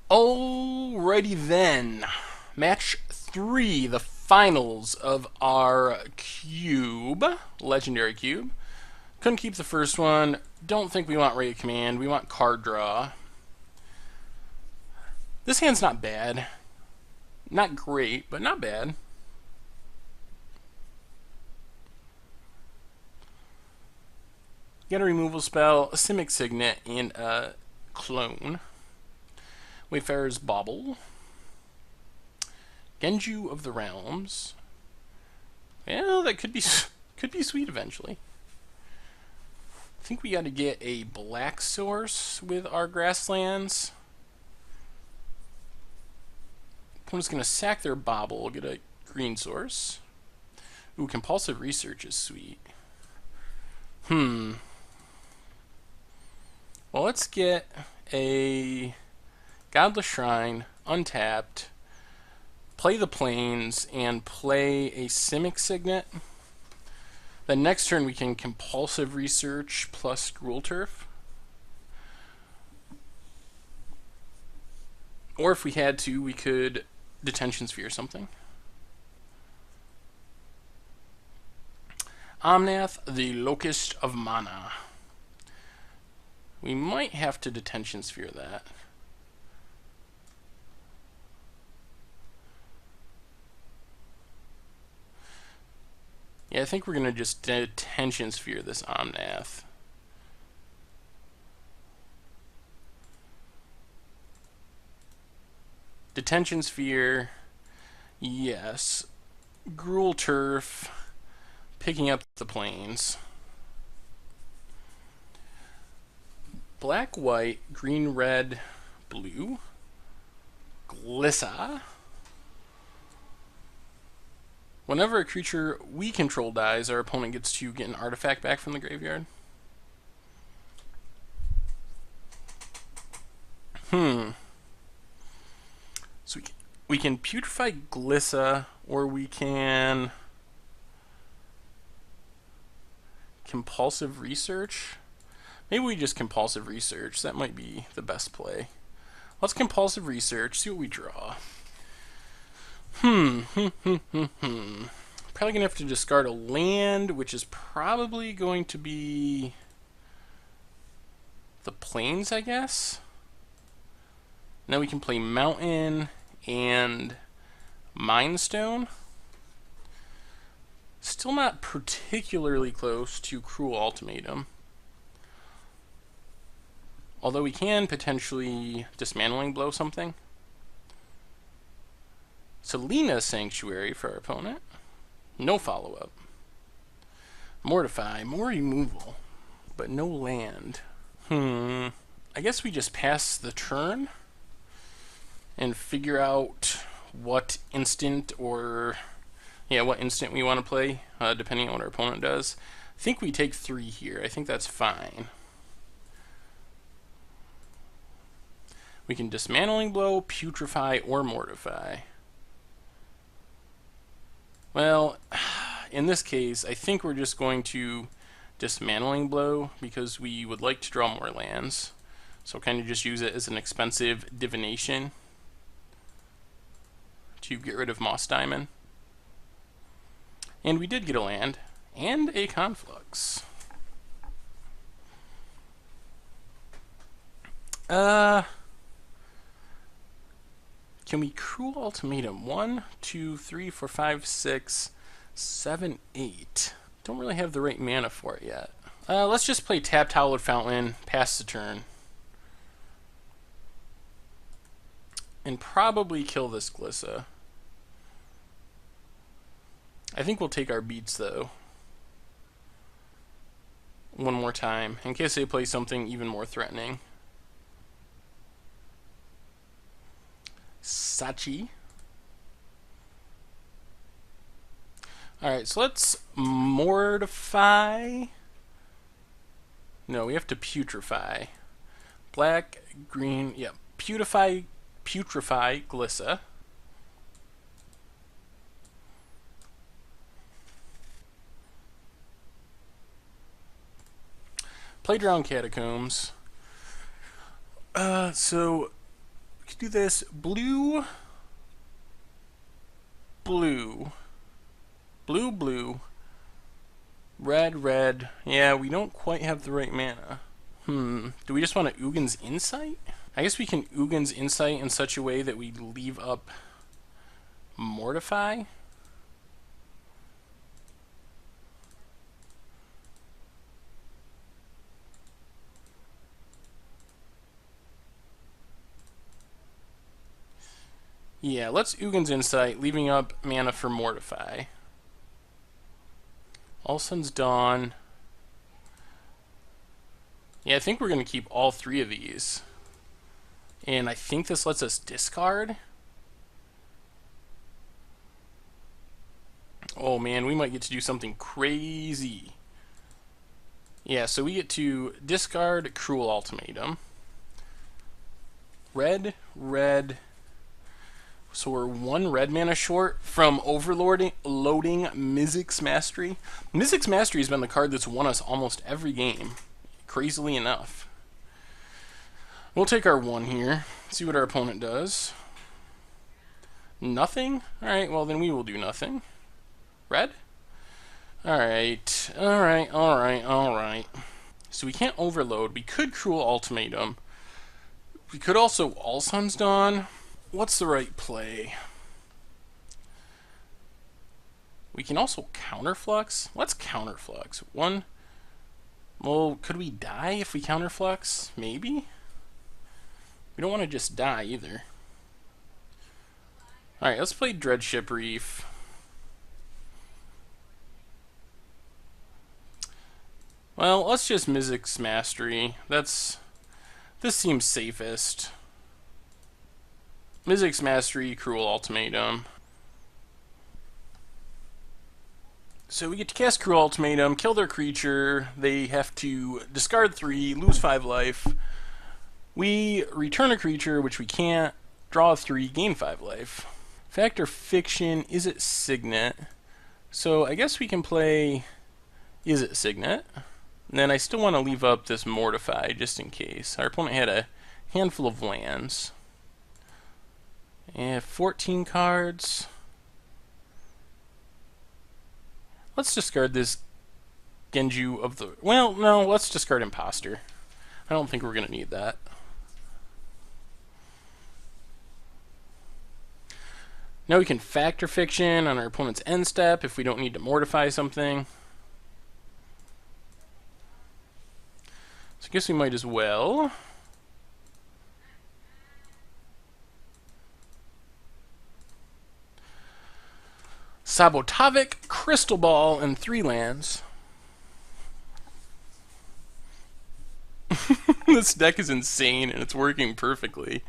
Alrighty then. Match 3, the finals of our cube, legendary cube. Couldn't keep the first one. Don't think we want Raid Command. We want card draw. This hand's not bad. Not great, but not bad. Get a removal spell, a Simic Signet, and a clone. Wayfarer's Bauble. Genju of the Realms. Well, that could be sweet eventually. I think we got to get a black source with our grasslands. I'm just going to sack their Bauble, get a green source. Ooh, Compulsive Research is sweet. Well, let's get a Godless Shrine, untapped, play the Plains, and play a Simic Signet. Then next turn we can Compulsive Research plus Gruul Turf. Or if we had to, we could Detention Sphere or something. Omnath, the Locust of Mana. We might have to Detention Sphere that. Yeah, I think we're going to just Detention Sphere this Omnath. Detention Sphere, yes. Gruul Turf, picking up the Plains. Black, white, green, red, blue. Glissa. Whenever a creature we control dies, our opponent gets to get an artifact back from the graveyard. So we can Putrefy Glissa, or we can Compulsive Research. Maybe we just Compulsive Research. That might be the best play. Let's Compulsive Research, see what we draw. Probably gonna have to discard a land, which is probably going to be the Plains, I guess. Now we can play Mountain and Mindstone. Still not particularly close to Cruel Ultimatum. Although we can potentially Dismantling Blow something. Selena Sanctuary for our opponent. No follow-up. Mortify, more removal, but no land. I guess we just pass the turn and figure out what instant or what instant we want to play, depending on what our opponent does. I think we take 3 here. I think that's fine. We can Dismantling Blow, Putrefy, or Mortify. Well, in this case, I think we're just going to Dismantling Blow because we would like to draw more lands. So kind of just use it as an expensive divination to get rid of Moss Diamond. And we did get a land and a Conflux. Can we Cruel Ultimatum? 1, 2, 3, 4, 5, 6, 7, 8. Don't really have the right mana for it yet. Let's just play Tapped Hallowed Fountain, pass the turn. And probably kill this Glissa. I think we'll take our beats though. One more time, in case they play something even more threatening. Sachi. Alright, so let's Mortify. No, we have to Putrefy. Black, green, yeah. Putrefy Glissa. Playground Catacombs. So could do this blue, blue, blue, blue, red, red. Yeah, we don't quite have the right mana. Do we just want to Ugin's Insight? I guess we can Ugin's Insight in such a way that we leave up Mortify. Yeah, let's Ugin's Insight, leaving up mana for Mortify. All Sun's Dawn. Yeah, I think we're going to keep all three of these. And I think this lets us discard. Oh man, we might get to do something crazy. Yeah, so we get to discard Cruel Ultimatum. Red, red. So we're one red mana short from loading Mizzix's Mastery. Mizzix's Mastery has been the card that's won us almost every game, crazily enough. We'll take our one here, see what our opponent does. Nothing? Alright, well then we will do nothing. Red? Alright, alright, alright, alright. So we can't overload. We could Cruel Ultimatum. We could also All Sun's Dawn. What's the right play? We can also Counterflux. Let's Counterflux. One. Well, could we die if we Counterflux? Maybe? We don't want to just die either. Alright, let's play Dreadship Reef. Well, let's just Mizzix's Mastery. This seems safest. Mizzix's Mastery, Cruel Ultimatum. So we get to cast Cruel Ultimatum, kill their creature. They have to discard 3, lose 5 life. We return a creature, which we can't. Draw 3, gain 5 life. Fact or Fiction, Is It Signet? So I guess we can play Is It Signet? And then I still want to leave up this Mortify, just in case. Our opponent had a handful of lands. And 14 cards. Let's discard this Genju of the... Well, no, let's discard Imposter. I don't think we're going to need that. Now we can Fact or Fiction on our opponent's end step if we don't need to mortify something. So I guess we might as well. Sabotavik, Crystal Ball, and 3 lands. This deck is insane and it's working perfectly.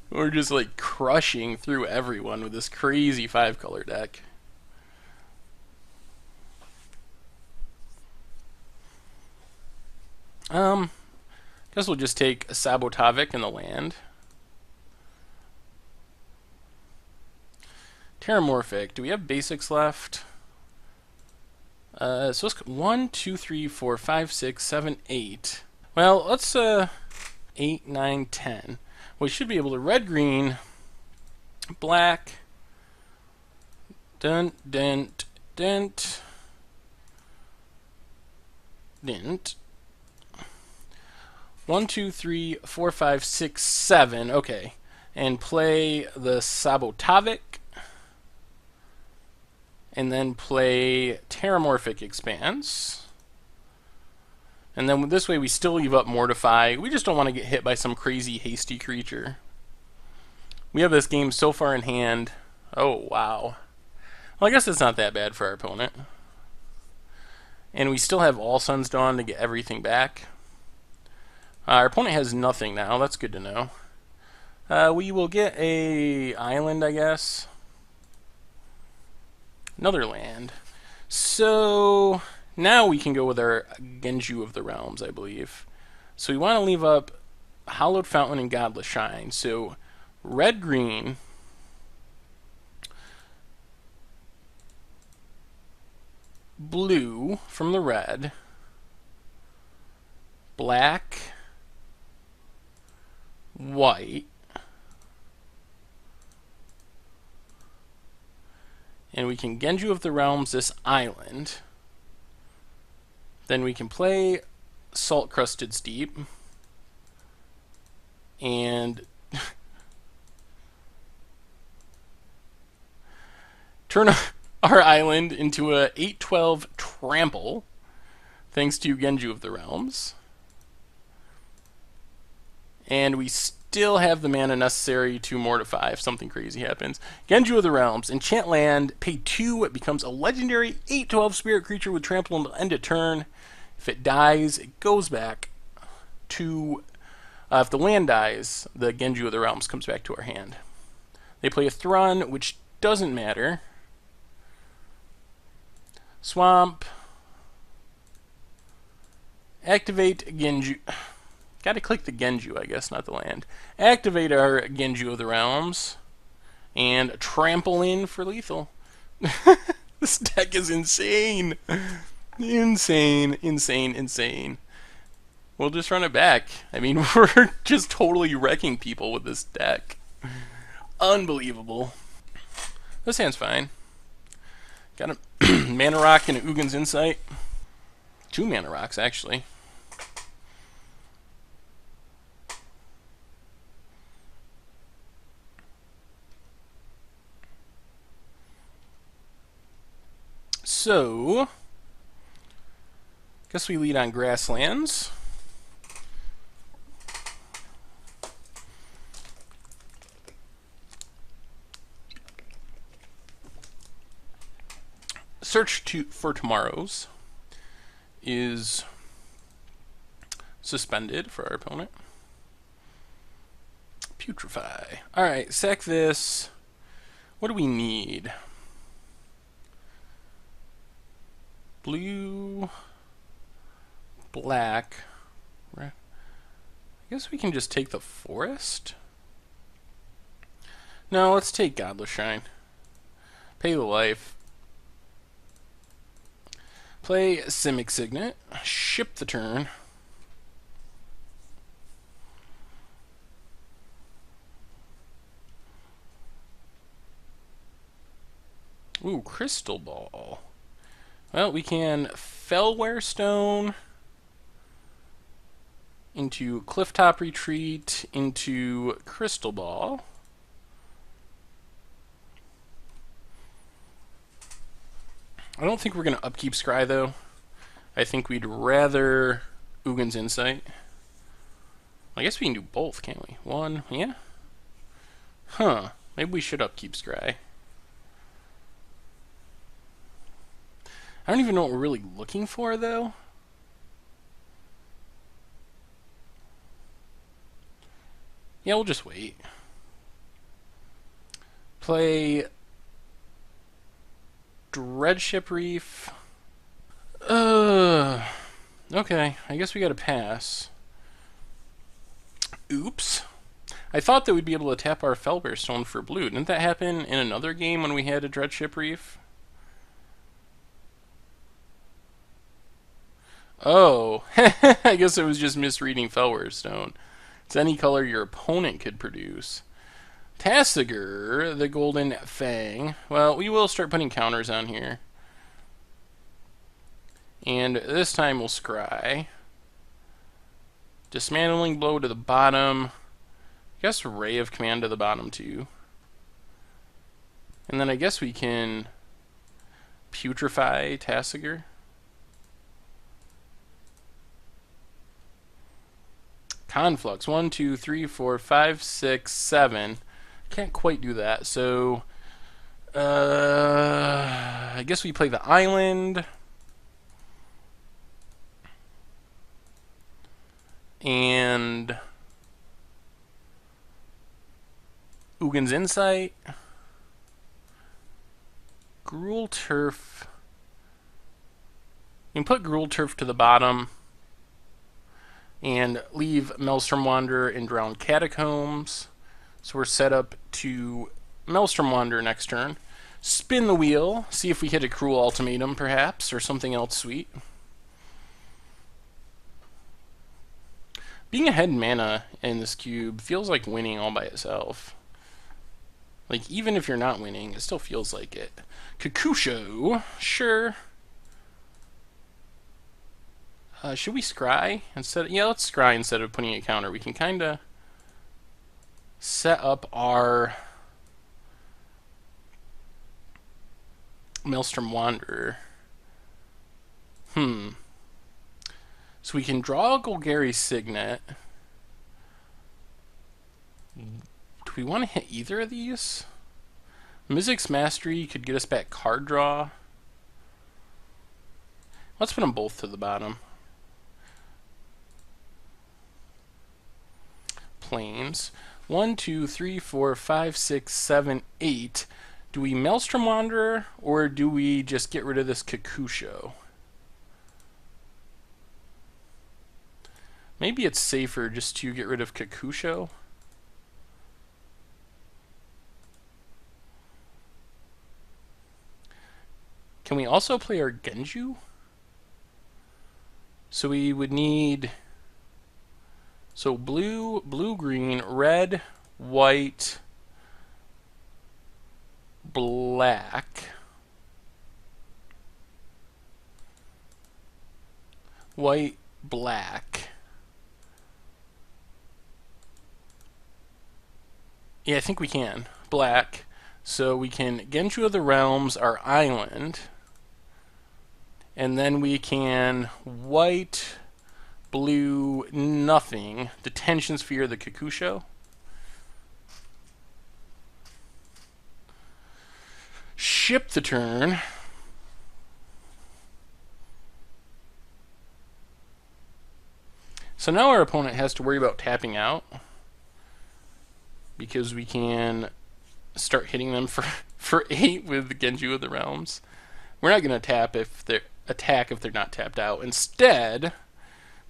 We're just like crushing through everyone with this crazy 5-color deck. Guess we'll just take a Sabotavik in the land. Terramorphic. Do we have basics left? So let's go 1, 2, 3, 4, 5, 6, 7, 8. Well, let's 8, 9, 10. We should be able to red, green, black, dent, dent, dent, dent. 1, 2, 3, 4, 5, 6, 7. Okay. And play the Sabotavik. And then play Terramorphic Expanse. And then this way we still leave up Mortify. We just don't want to get hit by some crazy hasty creature. We have this game so far in hand. Oh, wow. Well, I guess it's not that bad for our opponent. And we still have All Sun's Dawn to get everything back. Our opponent has nothing now. That's good to know. We will get a island, I guess. Another land. So now we can go with our Genju of the Realms, I believe. So we want to leave up Hallowed Fountain and Godless Shine. So red, green. Blue from the red. Black. White. And we can Genju of the Realms this island. Then we can play Salt Crusted Steep. And turn our island into a 8/12 trample, thanks to Genju of the Realms. And we still have the mana necessary to mortify if something crazy happens. Genju of the Realms. Enchant land, pay 2, it becomes a legendary 8/12 spirit creature with trample until end of turn. If it dies, it goes back to... if the land dies, the Genju of the Realms comes back to our hand. They play a Thrun, which doesn't matter. Swamp. Activate Genju. Gotta click the Genju, I guess, not the land. Activate our Genju of the Realms. And trample in for lethal. This deck is insane. Insane, insane, insane. We'll just run it back. I mean, we're just totally wrecking people with this deck. Unbelievable. This hand's fine. Got a Mana Rock and an Ugin's Insight. 2 Mana Rocks, actually. So, guess we lead on Grasslands. Search for Tomorrows is suspended for our opponent. Putrefy. Alright, sack this. What do we need? Blue, black. I guess we can just take the forest. No, let's take Godless Shrine. Pay the life. Play Simic Signet. Ship the turn. Ooh, Crystal Ball. Well, we can Fellware Stone into Clifftop Retreat into Crystal Ball. I don't think we're going to upkeep Scry, though. I think we'd rather Ugin's Insight. I guess we can do both, can't we? One, yeah? Huh. Maybe we should upkeep Scry. I don't even know what we're really looking for, though. Yeah, we'll just wait. Play Dreadship Reef. Okay, I guess we gotta pass. Oops. I thought that we'd be able to tap our Fellware Stone for blue. Didn't that happen in another game when we had a Dreadship Reef? Oh, I guess it was just misreading Fellware Stone. It's any color your opponent could produce. Tasigur, the Golden Fang. Well, we will start putting counters on here. And this time we'll scry. Dismantling Blow to the bottom. I guess Ray of Command to the bottom too. And then I guess we can Putrefy Tasigur. Conflux. 1, 2, 3, 4, 5, 6, 7. Can't quite do that. So, I guess we play the island. And Ugin's Insight. Gruul Turf. You can put Gruul Turf to the bottom. And leave Maelstrom Wanderer and Drowned Catacombs. So we're set up to Maelstrom Wanderer next turn. Spin the wheel, see if we hit a Cruel Ultimatum, perhaps, or something else sweet. Being ahead in mana in this cube feels like winning all by itself. Like, even if you're not winning, it still feels like it. Kakusho, sure. Should we scry instead? Yeah, let's scry instead of putting a counter. We can kind of set up our Maelstrom Wanderer. So we can draw a Golgari Signet. Do we want to hit either of these? Mizzix's Mastery could get us back card draw. Let's put them both to the bottom. Planes. 1, 2, 3, 4, 5, 6, 7, 8. Do we Maelstrom Wanderer, or do we just get rid of this Kakusho? Maybe it's safer just to get rid of Kakusho. Can we also play our Genju? So we would need... So blue, blue-green, red, white, black. White, black. Yeah, I think we can. Black. So we can Genju of the Realms, our island. And then we can white, blue, nothing. Detention Sphere, the Kakusho. Ship the turn. So now our opponent has to worry about tapping out, because we can start hitting them for 8 with the Genju of the Realms. We're not going to tap if they're attack if they're not tapped out. Instead,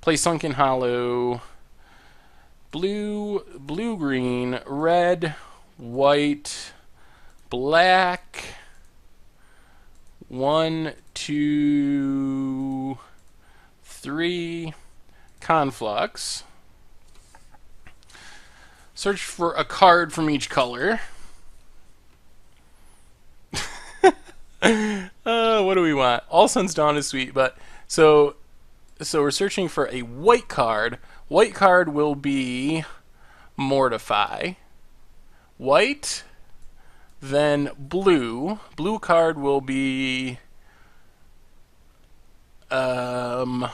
play Sunken Hollow, blue, blue-green, red, white, black. 1, 2, 3. Conflux. Search for a card from each color. What do we want? All Sun's Dawn is sweet, but so we're searching for a white card. White card will be Mortify. White, then blue. Blue card will be Cruel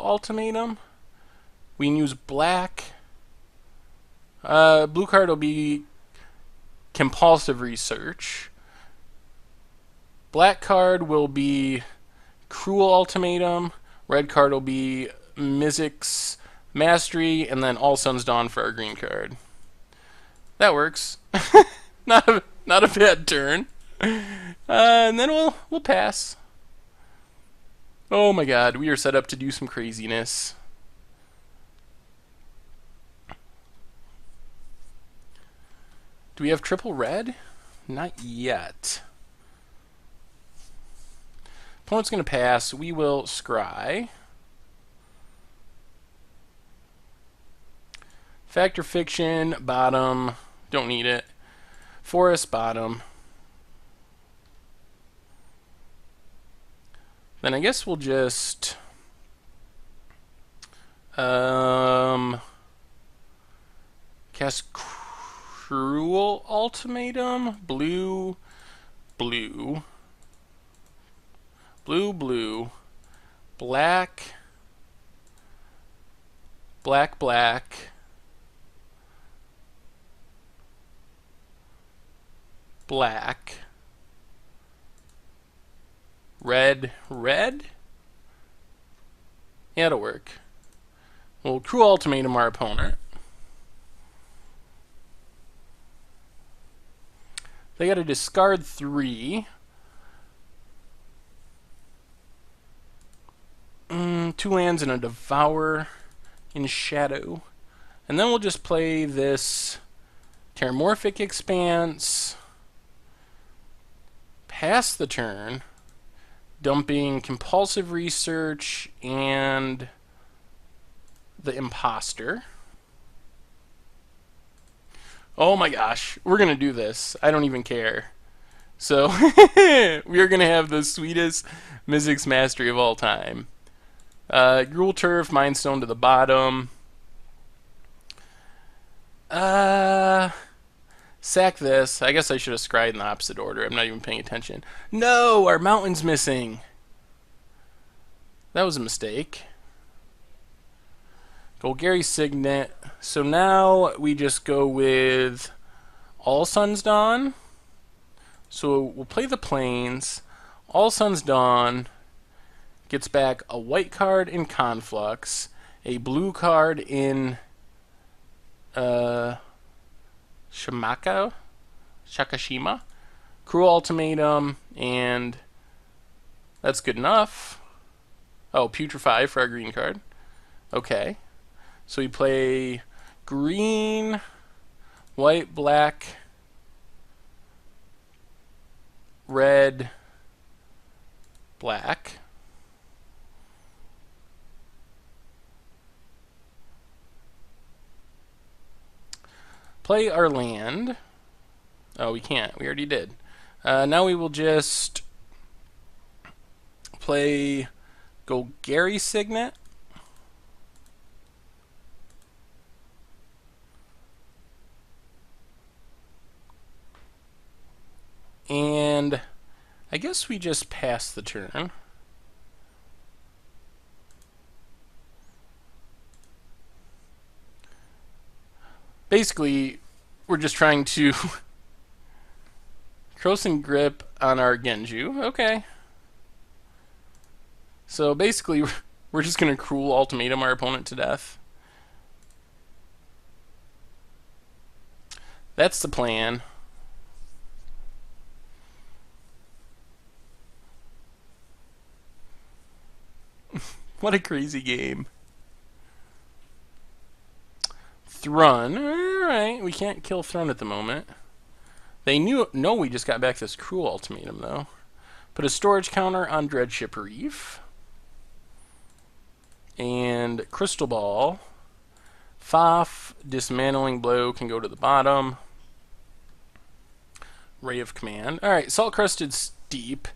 Ultimatum. We can use black. Blue card will be Compulsive Research. Black card will be Cruel Ultimatum. Red card will be Mizzix's Mastery, and then All Sun's Dawn for our green card. That works. not a bad turn. And then we'll pass. Oh my god, we are set up to do some craziness. Do we have triple red? Not yet. Opponent's going to pass. We will scry. Fact or Fiction, bottom. Don't need it. Forest, bottom. Then I guess we'll just... cast Cruel Ultimatum. Blue, blue. Blue, blue. Black. Black, black. Black. Red, red? Yeah, it'll work. We'll Cruel Ultimatum our opponent. They got to discard 3. 2 lands and a Devour in Shadow. And then we'll just play this Terramorphic Expanse. Pass the turn. Dumping Compulsive Research and the Imposter. Oh my gosh, we're gonna do this. I don't even care. So we are gonna have the sweetest Mizzix mastery of all time. Gruul Turf, Mind Stone to the bottom. Uh, Sack this. I guess I should have scryed in the opposite order. I'm not even paying attention. No, our mountain's missing. That was a mistake. Golgari Signet. So now we just go with All Sun's Dawn. So we'll play the Plains. All Sun's Dawn gets back a white card in Conflux, a blue card in Shakashima, Cruel Ultimatum, and that's good enough. Oh, Putrefy for our green card. Okay. So we play green, white, black, red, black. Play our land. Oh, we can't. We already did. Now we will just play Golgari Signet. And I guess we just pass the turn. Basically, we're just trying to Crossing Grip on our Genju. Okay. So basically, we're just going to Cruel Ultimatum our opponent to death. That's the plan. What a crazy game. Thrun. Alright, we can't kill Thrun at the moment. They know we just got back this Cruel Ultimatum, though. Put a storage counter on Dreadship Reef. And Crystal Ball. Faf, Dismantling Blow can go to the bottom. Ray of Command. Alright, Salt Crusted Steep.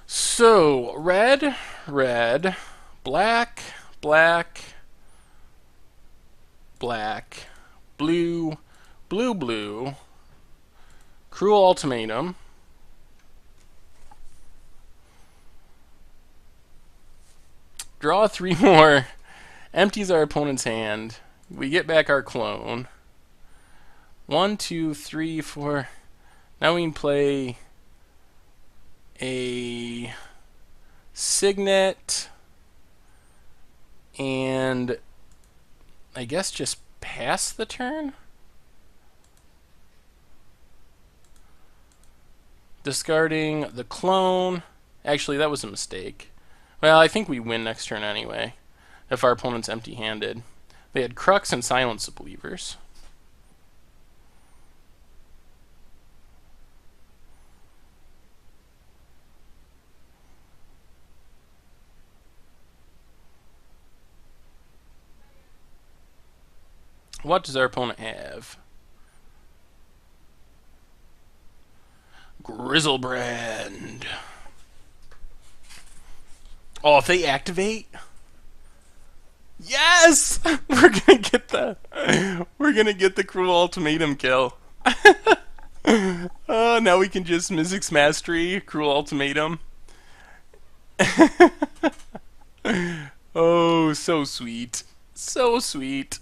So, red, red, black, black, black, blue, blue, blue, Cruel Ultimatum, draw 3 more, empties our opponent's hand, we get back our clone. 1, 2, 3, 4. Now we can play a Signet and I guess just pass the turn? Discarding the clone. Actually, that was a mistake. Well, I think we win next turn anyway, if our opponent's empty-handed. They had Crux and Silence the Believers. What does our opponent have? Grizzlebrand. Oh, if they activate, yes, we're gonna get the Cruel Ultimatum kill. Now we can just Mizzix Mastery, Cruel Ultimatum. Oh, so sweet, so sweet.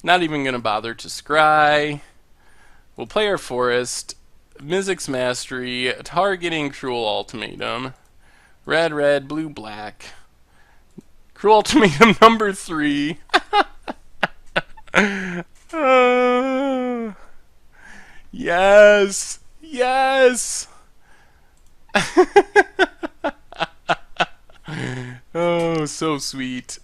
Not even gonna bother to scry. We'll play our Forest. Mizzix Mastery, targeting Cruel Ultimatum. Red, red, blue, black. Cruel Ultimatum number 3. Yes! Yes! Oh, so sweet.